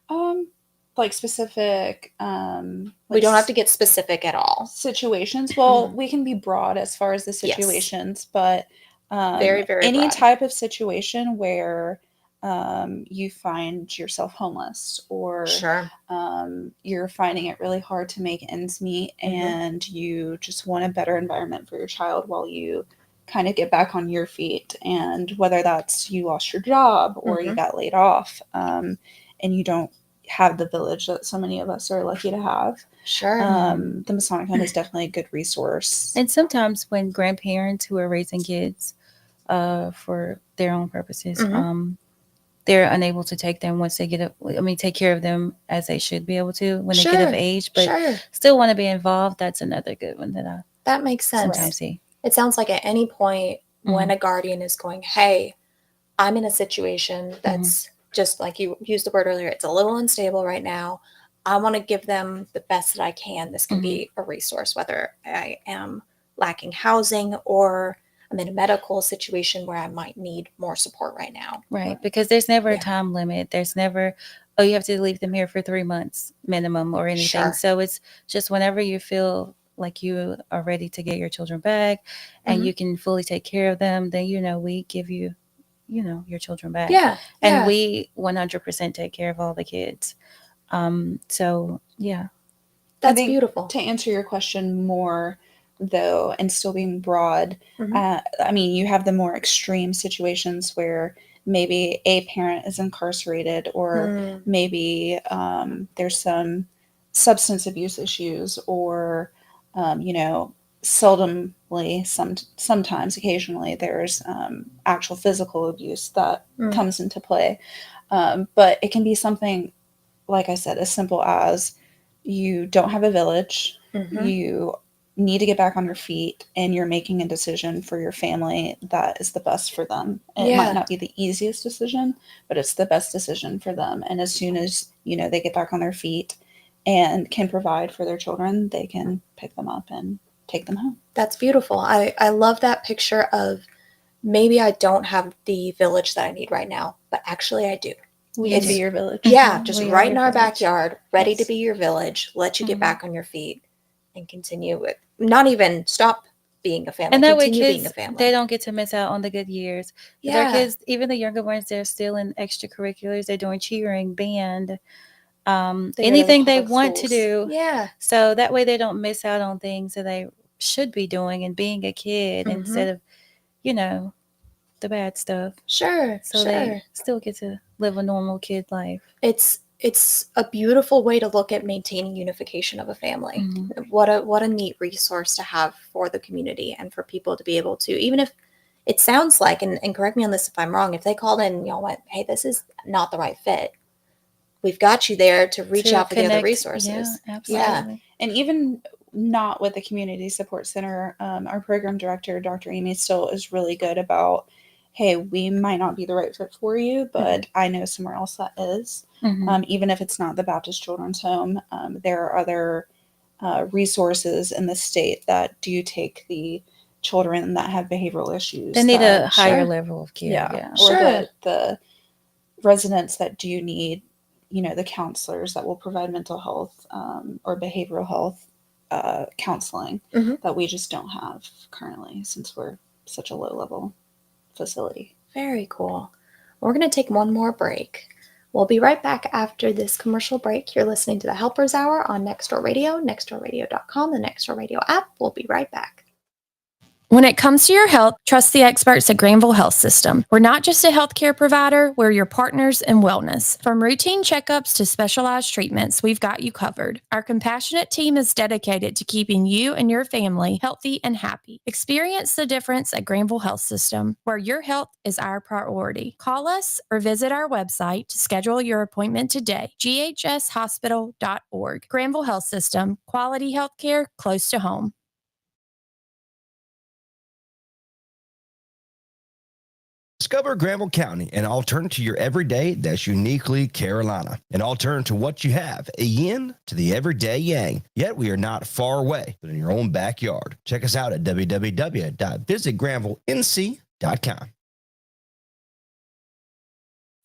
Like specific We don't have to get specific at all. situations. Well, we can be broad as far as the situations, but Very, very any broad. type of situation where you find yourself homeless, or Sure. you're finding it really hard to make ends meet, and you just want a better environment for your child while you kind of get back on your feet. And whether that's you lost your job or you got laid off, and you don't have the village that so many of us are lucky to have. Sure. The Masonic Home is definitely a good resource. And sometimes when grandparents who are raising kids for their own purposes, they're unable to take them once they take care of them as they should be able to when they get of age, but still want to be involved. That's another good one that makes sense. sometimes see. It sounds like at any point when a guardian is going, hey, I'm in a situation that's just like you used the word earlier, it's a little unstable right now. I want to give them the best that I can. This can be a resource, whether I am lacking housing or I'm in a medical situation where I might need more support right now. Right, because there's never a time limit. There's never, oh, you have to leave them here for 3 months minimum or anything. Sure. So it's just whenever you feel like you are ready to get your children back and you can fully take care of them, then, we give you, your children back. Yeah. And we 100% take care of all the kids. So, yeah. That's beautiful. To answer your question more, though, and still being broad, I mean, you have the more extreme situations where maybe a parent is incarcerated, or maybe there's some substance abuse issues, or sometimes occasionally there's actual physical abuse that comes into play. But it can be something, like I said, as simple as you don't have a village, you need to get back on your feet, and you're making a decision for your family that is the best for them. And it might not be the easiest decision, but it's the best decision for them. And as soon as, they get back on their feet and can provide for their children, they can pick them up and take them home. That's beautiful. I love that picture of maybe I don't have the village that I need right now, but actually I do. We can be your village. Yeah, just We are right your in our village. backyard, ready to be your village, let you get back on your feet and continue with, not even stop being a family, And that way continue being kids, a family. they don't get to miss out on the good years. Their kids, even the younger ones, they're still in extracurriculars. They're doing cheering, band, anything they want to do. Yeah. So that way they don't miss out on things that they should be doing and being a kid instead of, the bad stuff. Sure. So they still get to live a normal kid life. It's a beautiful way to look at maintaining unification of a family. What a neat resource to have for the community and for people to be able to, even if it sounds like, and correct me on this if I'm wrong, if they called in and went, hey, this is not the right fit, we've got you there to reach out for the other resources. Yeah, absolutely. Yeah. And even not with the Community Support Center, our program director, Dr. Amy Still, is really good about, hey, we might not be the right fit for you, but I know somewhere else that is. Even if it's not the Baptist Children's Home, there are other resources in the state that do take the children that have behavioral issues. They need that, a higher level of care. Yeah. Or the residents that do need, the counselors that will provide mental health or behavioral health counseling that we just don't have currently since we're such a low level facility. Very cool. We're going to take one more break. We'll be right back after this commercial break. You're listening to the Helpers Hour on Nextdoor Radio, nextdoorradio.com, the Nextdoor Radio app. We'll be right back. When it comes to your health, trust the experts at Granville Health System. We're not just a healthcare provider, we're your partners in wellness. From routine checkups to specialized treatments, we've got you covered. Our compassionate team is dedicated to keeping you and your family healthy and happy. Experience the difference at Granville Health System, where your health is our priority. Call us or visit our website to schedule your appointment today, ghshospital.org. Granville Health System, quality healthcare close to home. Discover Granville County, an alternative to your everyday that's uniquely Carolina. An alternative to what you have, a yin to the everyday yang. Yet we are not far away, but in your own backyard. Check us out at www.visitgranvillenc.com.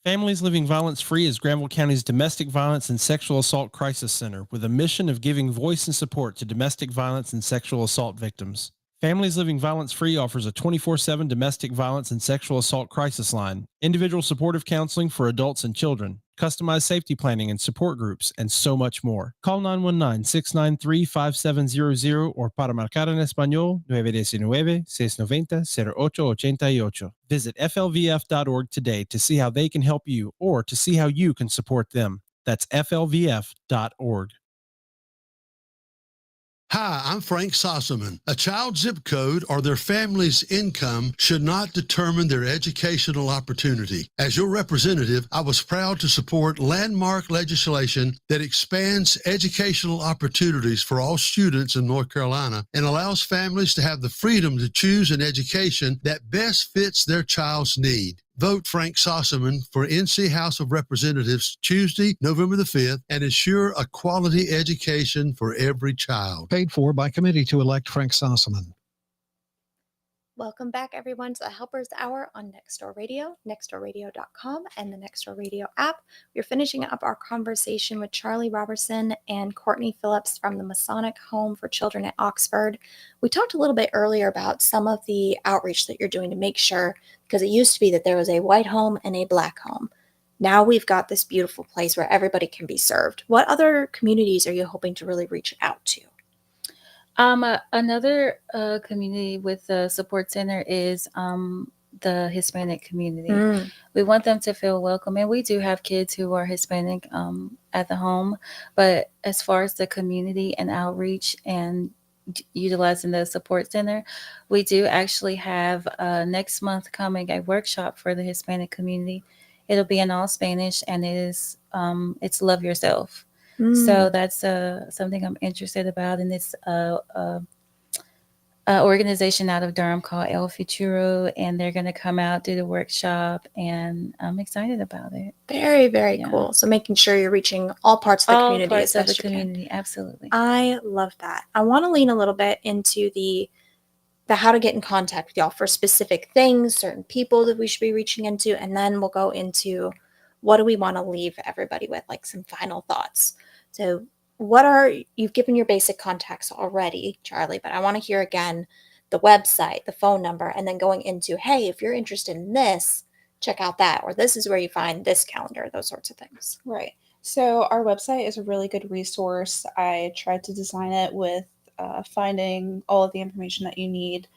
Families Living Violence Free is Granville County's domestic violence and sexual assault crisis center with a mission of giving voice and support to domestic violence and sexual assault victims. Families Living Violence Free offers a 24/7 domestic violence and sexual assault crisis line, individual supportive counseling for adults and children, customized safety planning and support groups, and so much more. Call 919-693-5700 or para marcar en español 919-690-0888. Visit flvf.org today to see how they can help you or to see how you can support them. That's flvf.org. Hi, I'm Frank Sossaman. A child's zip code or their family's income should not determine their educational opportunity. As your representative, I was proud to support landmark legislation that expands educational opportunities for all students in North Carolina and allows families to have the freedom to choose an education that best fits their child's need. Vote Frank Sossaman for NC House of Representatives Tuesday, November the 5th, and ensure a quality education for every child. Paid for by committee to elect Frank Sossaman. Welcome back, everyone, to the Helpers Hour on Nextdoor Radio, nextdoorradio.com, and the Nextdoor Radio app. We're finishing up our conversation with Charlie Robertson and Courtney Phillips from the Masonic Home for Children at Oxford. We talked a little bit earlier about some of the outreach that you're doing to make sure, because it used to be that there was a white home and a black home. Now we've got this beautiful place where everybody can be served. What other communities are you hoping to really reach out to? Another community with the support center is the Hispanic community. We want them to feel welcome, and we do have kids who are Hispanic at the home. But as far as the community and outreach and utilizing the support center, we do actually have next month coming a workshop for the Hispanic community. It'll be in all Spanish, and it's Love Yourself. So that's something I'm interested about, and it's organization out of Durham called El Futuro, and they're going to come out, do the workshop, and I'm excited about it. Very, very cool. So making sure you're reaching all parts of the community. All parts of the community, absolutely. I love that. I want to lean a little bit into the how to get in contact with y'all for specific things, certain people that we should be reaching into, and then we'll go into what do we want to leave everybody with, like some final thoughts. So you've given your basic contacts already, Charlie, but I want to hear again the website, the phone number, and then going into, hey, if you're interested in this, check out that, or this is where you find this calendar, those sorts of things. Right. So our website is a really good resource. I tried to design it with finding all of the information that you need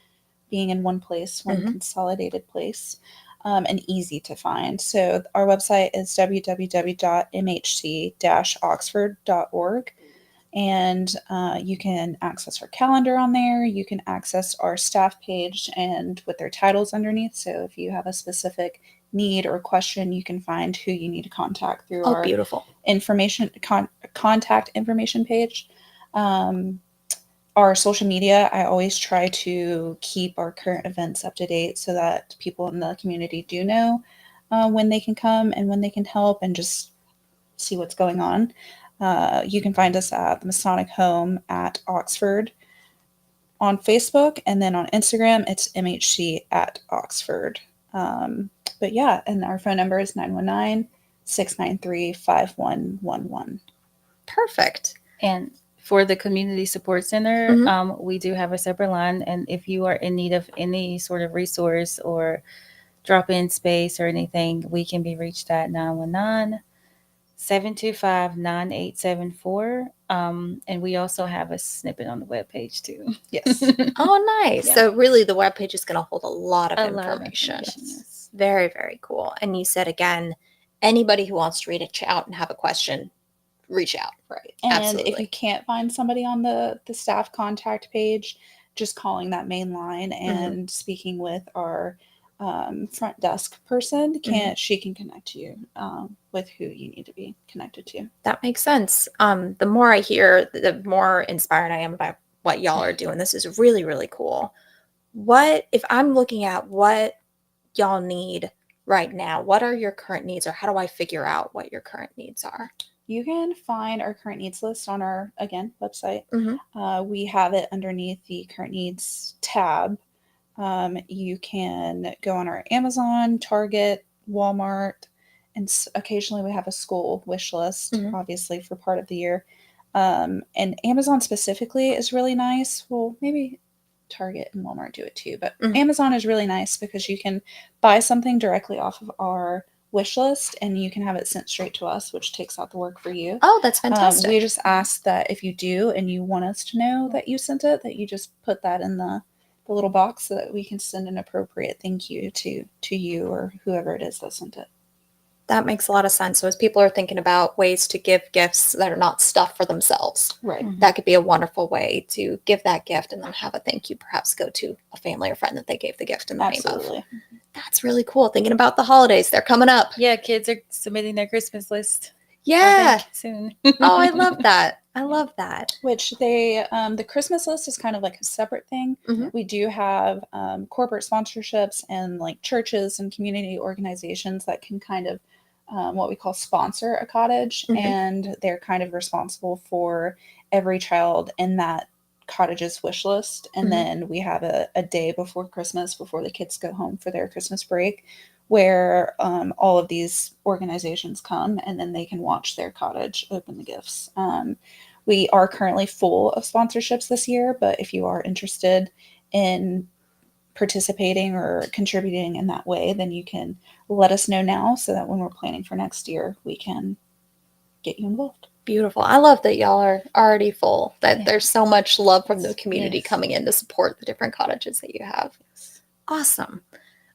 being in one place, one consolidated place, and easy to find. So our website is www.mhc-oxford.org. And you can access our calendar on there. You can access our staff page and with their titles underneath. So if you have a specific need or question, you can find who you need to contact through our beautiful information contact information page. our social media, I always try to keep our current events up to date so that people in the community do know when they can come and when they can help and just see what's going on. You can find us at the Masonic Home at Oxford on Facebook, and then on Instagram, it's MHC at Oxford. But yeah, and our phone number is 919-693-5111. Perfect. And for the community support center, Mhm. we do have a separate line. And if you are in need of any sort of resource or drop-in space or anything, we can be reached at 919-725-9874. And we also have a snippet on the webpage too. Yes. Oh, nice. Yeah. So really the webpage is going to hold a lot of A lot of information. yes. Very, very cool. And you said again, anybody who wants to reach out and have a question, reach out. Right. And Absolutely. if you can't find somebody on the staff contact page, just calling that main line and speaking with our front desk person, she can connect you with who you need to be connected to. That makes sense. The more I hear, the more inspired I am by what y'all are doing. This is really, really cool. What if I'm looking at what y'all need right now? What are your current needs, or how do I figure out what your current needs are? You can find our current needs list on our, again, website. Mhm. We have it underneath the current needs tab. You can go on our Amazon, Target, Walmart, and occasionally we have a school wish list, obviously, for part of the year. And Amazon specifically is really nice. Well, maybe Target and Walmart do it too, but Amazon is really nice because you can buy something directly off of our wish list and you can have it sent straight to us, which takes out the work for you. Oh, that's fantastic. We just ask that if you do and you want us to know that you sent it, that you just put that in the little box so that we can send an appropriate thank you to you or whoever it is that sent it. That makes a lot of sense. So as people are thinking about ways to give gifts that are not stuff for themselves, Right. that could be a wonderful way to give that gift and then have a thank you perhaps go to a family or friend that they gave the gift in the name Absolutely. of. That's really cool. Thinking about the holidays. They're coming up. Yeah, kids are submitting their Christmas list. Yeah. I think soon. Oh, I love that. I love that. Which they, the Christmas list is kind of like a separate thing. We do have corporate sponsorships and like churches and community organizations that can kind of what we call sponsor a cottage, and they're kind of responsible for every child in that cottage's wish list. And then we have a day before Christmas, before the kids go home for their Christmas break, where all of these organizations come and then they can watch their cottage open the gifts. We are currently full of sponsorships this year, but if you are interested in participating or contributing in that way, then you can let us know now so that when we're planning for next year, we can get you involved. Beautiful. I love that y'all are already full, that there's so much love from the community coming in to support the different cottages that you have. Awesome.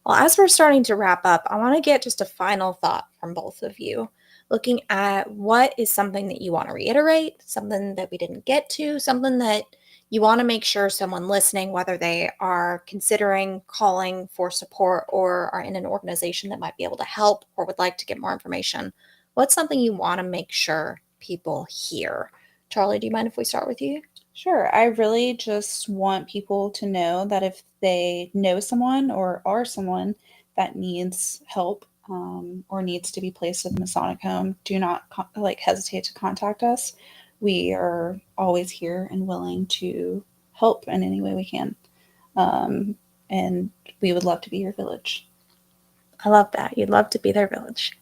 Well, as we're starting to wrap up, I want to get just a final thought from both of you, looking at what is something that you want to reiterate, something that we didn't get to, something that you want to make sure someone listening, whether they are considering calling for support or are in an organization that might be able to help or would like to get more information, what's something you want to make sure people hear? Charlie, do you mind if we start with you? Sure. I really just want people to know that if they know someone or are someone that needs help or needs to be placed at the Masonic Home, do not hesitate to contact us. We are always here and willing to help in any way we can. And we would love to be your village. I love that. You'd love to be their village.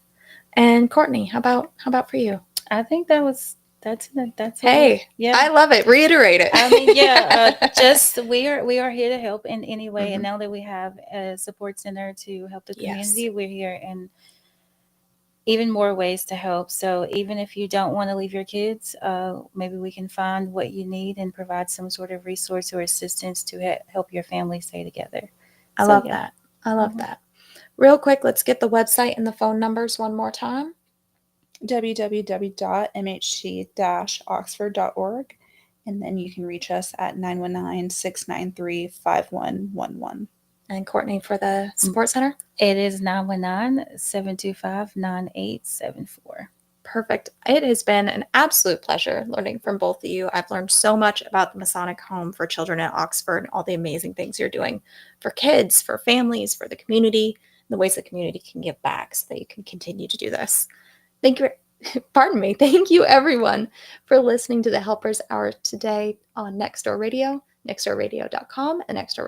And Courtney, how about for you? I think that's Hey, yeah. I love it. Reiterate it. I mean, yeah, just we are here to help in any way. And now that we have a support center to help the community, we're here in even more ways to help. So even if you don't want to leave your kids, maybe we can find what you need and provide some sort of resource or assistance to help your family stay together. I love that. I love that. Real quick, let's get the website and the phone numbers one more time. www.mhc-oxford.org, and then you can reach us at 919-693-5111. And Courtney, for the support center? It is 919-725-9874. Perfect. It has been an absolute pleasure learning from both of you. I've learned so much about the Masonic Home for Children at Oxford and all the amazing things you're doing for kids, for families, for the community, and the ways the community can give back so that you can continue to do this. Thank you. Pardon me. Thank you, everyone, for listening to the Helpers Hour today on Next Door Radio, nextdoorradio.com, and Next Door